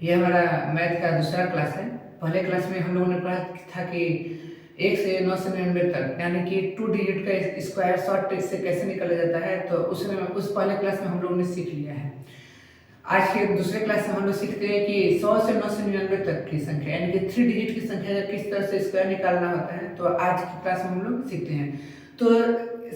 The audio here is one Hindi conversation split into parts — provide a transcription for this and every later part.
ये हमारा मैथ का दूसरा क्लास है। पहले क्लास में हम लोगों ने पढ़ा था कि 1 से 999 तक यानी कि 2 डिजिट का स्क्वायर शॉर्ट ट्रिक से कैसे निकाला जाता है, तो उस पहले क्लास में हम लोगों ने सीख लिया है। आज के दूसरे क्लास में हम लोग सीखते हैं कि 100 से 999 तक की संख्या यानी कि 3 डिजिट की संख्या का किस तरह से स्क्वायर निकालना होता है, तो आज की क्लास में हम लोग सीखते हैं। तो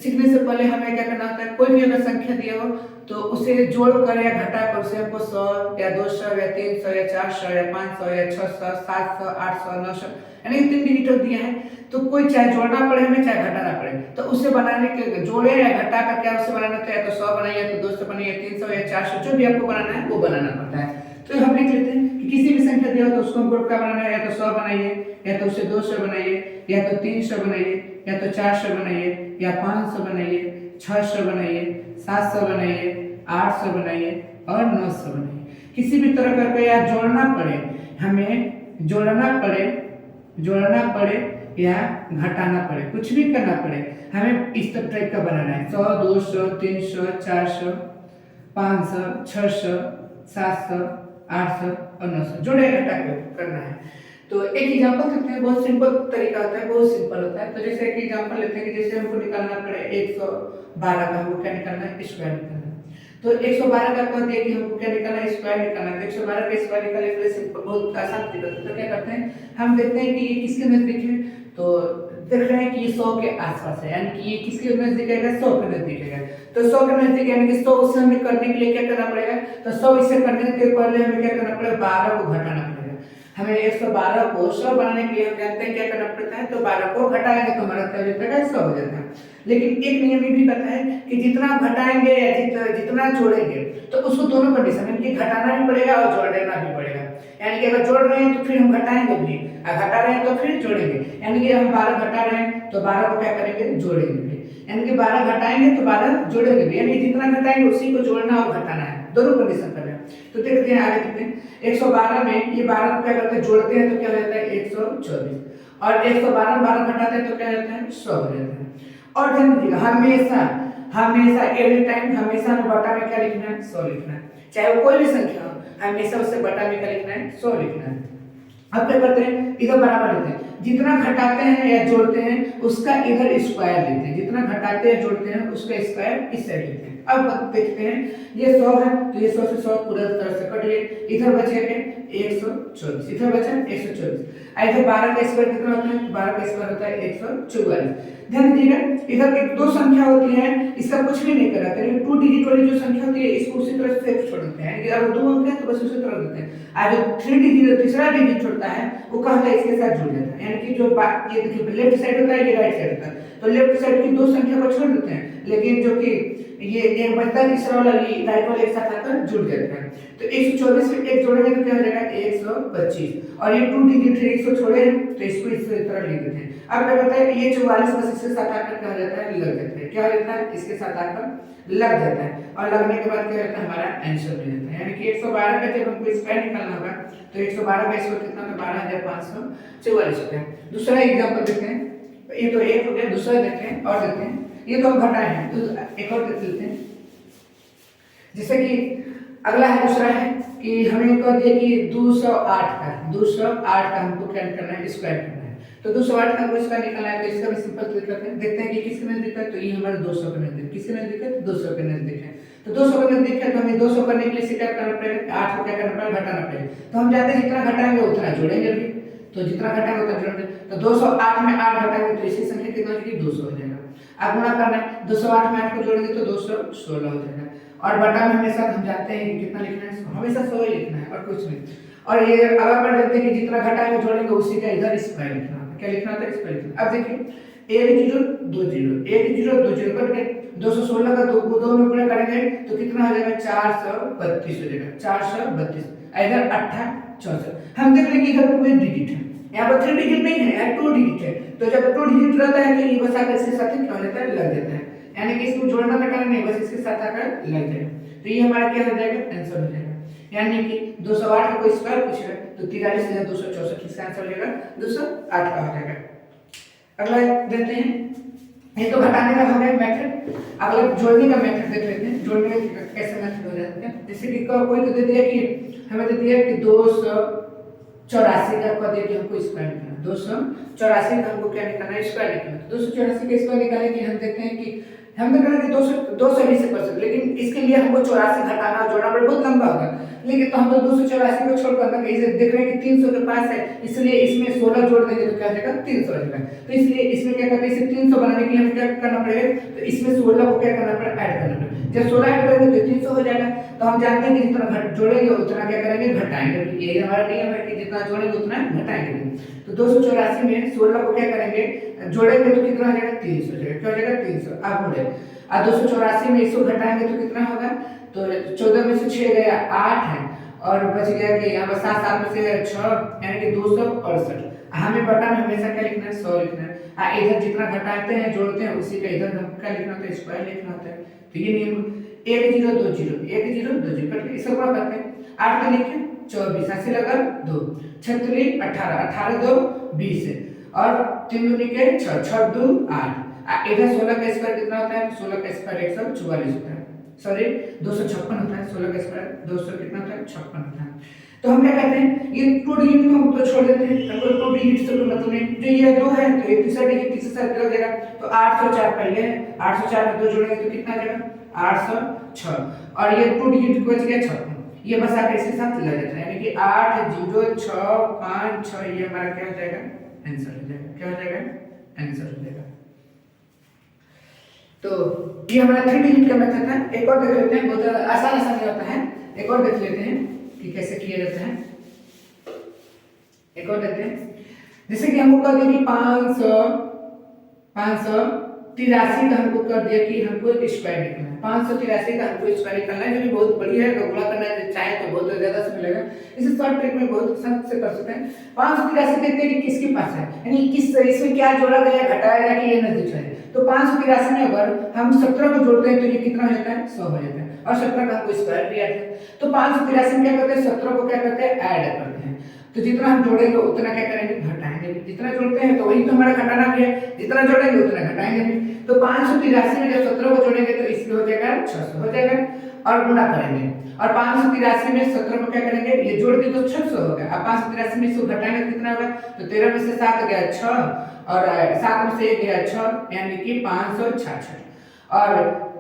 सीखने से पहले हमें क्या करना होता है, कोई भी अगर संख्या दिया हो तो उसे जोड़ कर या घटा कर उसे हमको 100 या 200 या 300 या 400 या 500 या 600 700 800 900 यानी 3 डिजिट दिया है, तो कोई चाहे जोड़ना पड़े हमें चाहे घटाना पड़े, तो उसे बनाने के जोड़े या घटा कर क्या उसे बनाना होता है, तो 100 बनाइए, तो 200 बनाइए, 300 या 400 जो भी आपको बनाना है वो बनाना पड़ता है। तो हम लिख लेते हैं कि किसी भी संख्या दिया हो तो उसको हमको क्या बनाना है, या तो 100 बनाइए, या तो उसे 200 बनाइए, या तो 300 बनाइए, या तो 400 बनाइए, या 500 बनाइए, 600 बनाइए, 700 बनाइए, 800 बनाइए और 900 बनाइए। किसी भी तरह करके या जोड़ना पड़े, हमें जोड़ना पड़े या घटाना पड़े, कुछ भी करना पड़े, हमें इस टाइप का बनाना है। 100 200 300 400 500 600 700 800 और 900 जोड़े घटा के करना है। तो एक एग्जांपल देखते हैं, बहुत सिंपल तरीका होता है, बहुत सिंपल होता है। तो जैसे एक एग्जांपल लेते हैं कि जैसे हमको निकालना पड़े 112 का, हमको क्या निकालना है, स्क्वायर निकालना है। तो 112 का कह दिया कि हमको क्या निकालना है, स्क्वायर निकालना है। 112 का स्क्वायर निकालने के लिए सिंपल बहुत आसान तरीका है। तो क्या करते हैं, हम देखते हैं कि ये किसके नजदीक है, तो देख रहे हैं कि ये 100 के आसपास है, यानी कि ये किसके नजदीक है, 100 के नजदीक है। तो 100 के नजदीक यानी कि 100 से हमें करने के लिए क्या करना पड़ेगा, तो 100 इसे करने के पहले हमें क्या करना पड़ेगा, 12 को घटाना पड़ेगा। हमें 112 को 100 बनाने के लिए हम जानते हैं क्या करना पड़ता है, तो 12 को घटाएंगे तो हमारा क्या हो जाता है, 100 हो जाता है। लेकिन एक नियम ये भी पता है कि जितना घटाएंगे या जितना जोड़ेंगे तो उसको दोनों कंडीशन यानी कि घटाना भी पड़ेगा और जोड़ना भी पड़ेगा। यानी कि अगर जोड़ रहे हैं तो फिर हम घटाएंगे भी, और घटा रहे हैं तो फिर जोड़ेंगे। यानी कि हम 12 घटा रहे हैं तो 12 को क्या करेंगे, जोड़ेंगे भी। यानी कि 12 घटाएंगे तो 12 जोड़ेंगे भी, यानी जितना घटाएंगे उसी को जोड़ना और घटाना है, दोनों कंडीशन कर रहे हैं। तो देखते हैं आगे देखते हैं 112 में ये 12 को क्या करते हैं, जोड़ते हैं तो क्या हो जाता है 124, और 112 में 12 घटाते हैं तो क्या रहता है 100 हो जाता है। और ध्यान दीजिएगा हमेशा एवरी टाइम हमेशा में बटा में क्या लिखना है, 100 लिखना है, चाहे वो कोई भी संख्या हो, हमेशा उससे बटा में क्या लिखना है, 100 लिखना है। अब क्या करते हैं, इधर बराबर लेते हैं, जितना घटाते हैं या जोड़ते हैं उसका इधर स्क्वायर लेते हैं, जितना घटाते हैं जोड़ते हैं उसका स्क्वायर इस साइड लेते हैं। अब देखते हैं ये 100 है तो ये 100 से 100 पूरा तरह से कट गए, इधर बचेगा 124, इधर बचा 124, इधर 12 का स्क्वायर कितना होता है, 12 का स्क्वायर होता है 144। ध्यान दीजिएगा इधर एक दो संख्या होती है, इसका कुछ भी नहीं करा, 2 डिजिट वाली जो संख्या होती है इसको उसी तरह से छोड़ देते हैं, अगर 2 अंक है तो बस उसी तरह देते हैं। आज जो 3 डिजिट तीसरा डिजिट छोड़ता है वो कहता है इसके साथ जुड़ जाता है, यानी कि जो ये देखिए लेफ्ट साइड होता है ये राइट साइड होता है, तो लेफ्ट साइड की दो संख्या को छोड़ देते हैं, लेकिन जो कि ये एक बचता है तीसरा वाला ये राइट वाले एक साथ आकर जुड़ जाता है। तो 124 में एक जोड़ेंगे तो क्या हो जाएगा 125, और ये 2 डिजिट है 100 छोड़े हैं तो इसको इस तरह लिख देते हैं। अब क्या कहता है ये 44 बस इसके साथ आकर क्या हो जाता है, लग जाता है, क्या हो जाता है, इसके साथ आकर लग जाता है, और लगने के बाद क्या होता है, हमारा आंसर मिल जाता है। यानी कि 112 का जब हमको स्क्वायर निकालना होगा तो 112 का स्क्वायर कितना होगा, 12544 होता है। दूसरा एग्जांपल देखते हैं, ये तो एक हो गया, दूसरा देखते हैं और देखते हैं, ये तो हम घटाए हैं, तो एक और देख लेते हैं। जैसे कि अगला है, दूसरा है कि हमें कह दिया कि 208 का हमको क्या करना है, स्क्वायर करना है। तो 208 का हमको स्क्वायर निकालना है, तो इसका भी सिंपल तरीका करते हैं, देखते हैं कि किसके नजदीक है, तो ये हमारे 200 के नजदीक, किसके नजदीक है, 200 के नजदीक है। तो 200 के नजदीक है तो हमें 200 करने के लिए क्या करना पड़ेगा, 8 को क्या करना पड़ेगा, घटाना पड़ेगा। तो हम जानते हैं जितना घटाएंगे उतना जोड़ेंगे भी, तो जितना घटाएंगे उतना जोड़ेंगे, तो 208 में 8 घटाएंगे तो इसी संख्या कितना हो जाएगी, 200 हो जाएगा। अब गुणा करना है, 208 में 8 को जोड़ेंगे तो 216 हो जाएगा, और बटा में हमेशा हम जानते हैं कि कितना लिखना है, हमेशा 100 ही लिखना है और कुछ नहीं। और ये अगर पढ़ देते हैं कि जितना घटाएंगे जोड़ेंगे उसी का इधर स्क्वायर लिखना होता है, क्या लिखना होता है, स्क्वायर लिखना। अब देखिए 1 0 2 0 1 0 2 0 कट गए, 216 का 2 में गुणा करेंगे तो कितना हो जाएगा, 432 हो जाएगा, 432, इधर 8 64। हम देख रहे हैं कि इधर 2 डिजिट है, यहाँ पर 3 डिजिट नहीं है, यहाँ 2 डिजिट है, तो जब 2 डिजिट रहता है तो ये बस आकर इसके साथ क्या हो जाता है, लग जाता है, यानी कि इसको जोड़ना घटाना नहीं, बस इसके साथ आकर लग जाएगा। तो ये हमारा क्या हो जाएगा, आंसर हो जाएगा। यानी कि 208 का कोई स्क्वायर पूछ रहा है तो 43 264 इसका आंसर हो जाएगा 208 का हो जाएगा। अगला देखते हैं, ये तो घटाने का हमें मेथड, अगला जोड़ने का मेथड देख लेते हैं, जोड़ने का कैसे मेथड हो जाता है। जैसे कि कोई तो दे दिया कि हमें दे दिया कि 284 का पद कि हमको स्क्वायर निकालना, 284 का हमको क्या निकालना है, स्क्वायर निकालना। 284 का स्क्वायर निकालने के हम देखते हैं कि हम तो करेंगे 200 भी से कर सकते, लेकिन इसके लिए हमको 84 घटाना जोड़ना पड़ेगा, बहुत लंबा होगा। लेकिन तो हम तो 284 को छोड़कर ना इसे देख रहे हैं कि 300 के पास है, इसलिए इसमें 16 जोड़ देंगे तो क्या हो जाएगा, 300 हो जाएगा। तो इसलिए इसमें क्या करते हैं, इसे 300 बनाने के लिए हमें क्या करना पड़ेगा, तो इसमें 16 को क्या करना पड़ेगा, ऐड करना पड़ेगा। जब 16 ऐड करेंगे तो 300 हो जाएगा। तो हम जानते हैं कि जितना घट जोड़ेंगे उतना क्या करेंगे, घटाएंगे। यही हमारा नियम है कि जितना जोड़ेंगे उतना घटाएंगे। तो 284 में 16 को क्या करेंगे, जोड़ेंगे तो कितना हो जाएगा, 300 हो जाएगा। क्या हो जाएगा, 300। अब बोले 284 में 100 घटाएंगे तो कितना होगा, तो 14 में से 6 गया 8 है, और बच गया कि यहाँ पर 7 7 में से 6 यानी कि 268। हमें बटा में हमेशा क्या लिखना है, 100 लिखना है। इधर जितना घटाते हैं जोड़ते हैं उसी का इधर हम क्या लिखना होता है, स्क्वायर लिखना होता है। तो ये नियम 1 0 2 0 1 0 2 0 कट इसको पूरा करते हैं। 8 का लिखे 24, 80 लगा 2, 36 18 18 2 20 है, और 3 दूनी के 6 6 2 8। इधर 16 का स्क्वायर कितना होता है, 16 का स्क्वायर 144 होता है, सॉरी 256 होता है। 16 का स्क्वायर 200 कितना होता है, 56 होता है। तो हम क्या कहते हैं, ये 2 डिजिट को हम तो छोड़ देते हैं, अगर 2 डिजिट से कोई मतलब नहीं। जो ये 2 है तो ये तीसरा डिजिट तीसरे साथ हो जाएगा। तो 804 पहले है, 804 में 2 जोड़ेंगे तो कितना आ जाएगा, 806, और ये 2 डिजिट बच गया 56। ये बस आकर इसके साथ लग जाता है, यानी कि 8 0 6 5 6, ये हमारा क्या हो जाएगा, आंसर हो जाएगा। क्या हो जाएगा, आंसर हो जाएगा। तो ये हमारा 3 डिजिट का मेथड है। एक और देख लेते हैं, बहुत आसान होता है। एक और देख लेते हैं कि कैसे किया जाता है। एक और देखते हैं, जैसे कि हमको कह दिया कि 583 का हमको कर दिया कि हमको स्क्वायर निकालना है। 583 का हमको स्क्वायर निकालना है, जो कि बहुत बढ़िया है। गुणा करना है चाहे तो बहुत ज्यादा समय लगेगा, इसे शॉर्ट ट्रिक में बहुत आसान से कर सकते हैं। 583 देखते हैं कि किसके पास है, यानी किस इसमें क्या जोड़ा गया, घटाया गया कि ये नजदीक है। तो 583 में अगर हम 17 को जोड़ते हैं तो ये कितना हो जाता है, 100 हो जाता है, और 17 का हमको स्क्वायर भी आता है। तो 583 में क्या करते हैं, 17 को क्या करते हैं, ऐड करते हैं। तो जितना हम जोड़ेंगे उतना क्या करेंगे, घटाएंगे। जितना जोड़ते हैं तो वही तो हमारा घटाना भी है, जितना जोड़ेंगे उतना घटाएंगे भी। तो 583 में जब 17 को जोड़ेंगे तो इसमें हो जाएगा 600 हो जाएगा, और गुणा करेंगे। और 583 में 17 को क्या करेंगे, ये जोड़ दिए तो 600 हो गया। अब 583 में इसको घटाएंगे तो कितना होगा, तो 13 में से 7 गया 6, और 7 में से 1 गया 6, यानी कि 566। और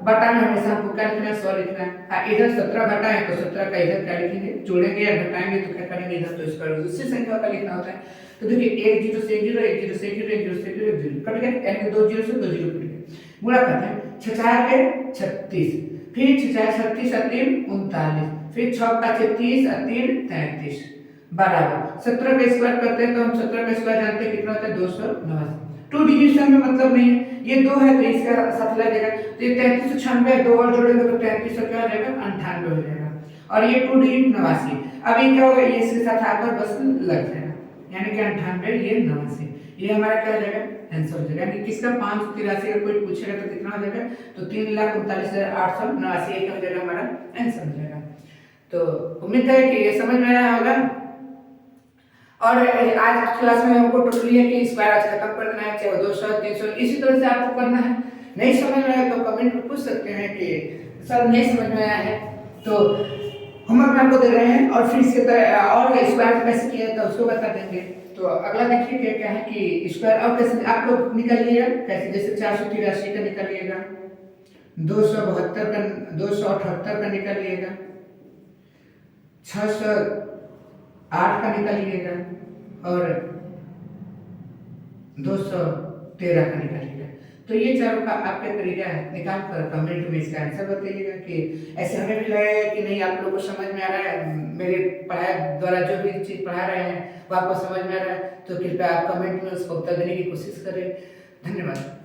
बटा में हमेशा हमको क्या लिखना है, 100 लिखना है। इधर 17 घटा है तो 17 का इधर क्या लिखेंगे, जोड़ेंगे या घटाएंगे तो क्या करेंगे, इधर तो स्क्वायर दूसरी संख्या का लिखना होता है। तो देखिए 1 0 से 1 0 1 0 से 1 0 1 0 से 1 0 1 0 कट गया, यानी 2 0 से 2 0 कट गया। गुणा करते हैं, 6 के 36, फिर 6 36 और 3 39, फिर 6 का 36 और 3 33 बराबर 17 का स्क्वायर करते हैं। तो हम 17 का स्क्वायर जानते हैं कितना होता है, 289। 2 डिजिट में मतलब नहीं है, ये 2 है तो इसका साथ लगेगा। तो ये 3396 2 और जोड़ेंगे तो 33 क्या हो जाएगा, 98 हो जाएगा। और ये 2 डिजिट 89, अब ये क्या होगा, ये इसके साथ आकर बस लग जाएगा, यानी कि 98 ये 89, ये हमारा क्या हो जाएगा, आंसर हो जाएगा। यानी किसका 583 अगर कोई पूछेगा तो कितना हो जाएगा, तो 3,39,889 हो जाएगा, हमारा आंसर हो जाएगा। तो उम्मीद है कि ये समझ में आया होगा। और आज क्लास में हमको टोटली है कि स्क्वायर आज खत्म कर देना है, चाहे 200 300 इसी तरह से आपको करना है। नहीं समझ में आया तो कमेंट में पूछ सकते हैं कि सर नहीं समझ में आया है, तो होमवर्क में आपको दे रहे हैं, और फिर इसके और स्क्वायर कैसे किया था उसको बता देंगे। तो अगला देखिए क्या है कि स्क्वायर और कैसे आप लोग निकालिएगा, कैसे जैसे 483 का निकालिएगा, 272 का 278 का निकालिएगा, 608 का निकालिएगा, और 213 का निकालिएगा। तो ये चारों का आपका तरीका है, निकाल कर कमेंट में इसका आंसर बताइएगा कि ऐसे हमें भी लगेगा कि नहीं आप लोगों को समझ में आ रहा है, मेरे पढ़ाई द्वारा जो भी चीज़ पढ़ा रहे हैं वो आपको समझ में आ रहा है। तो कृपया आप कमेंट में उसको उत्तर देने की कोशिश करें। धन्यवाद।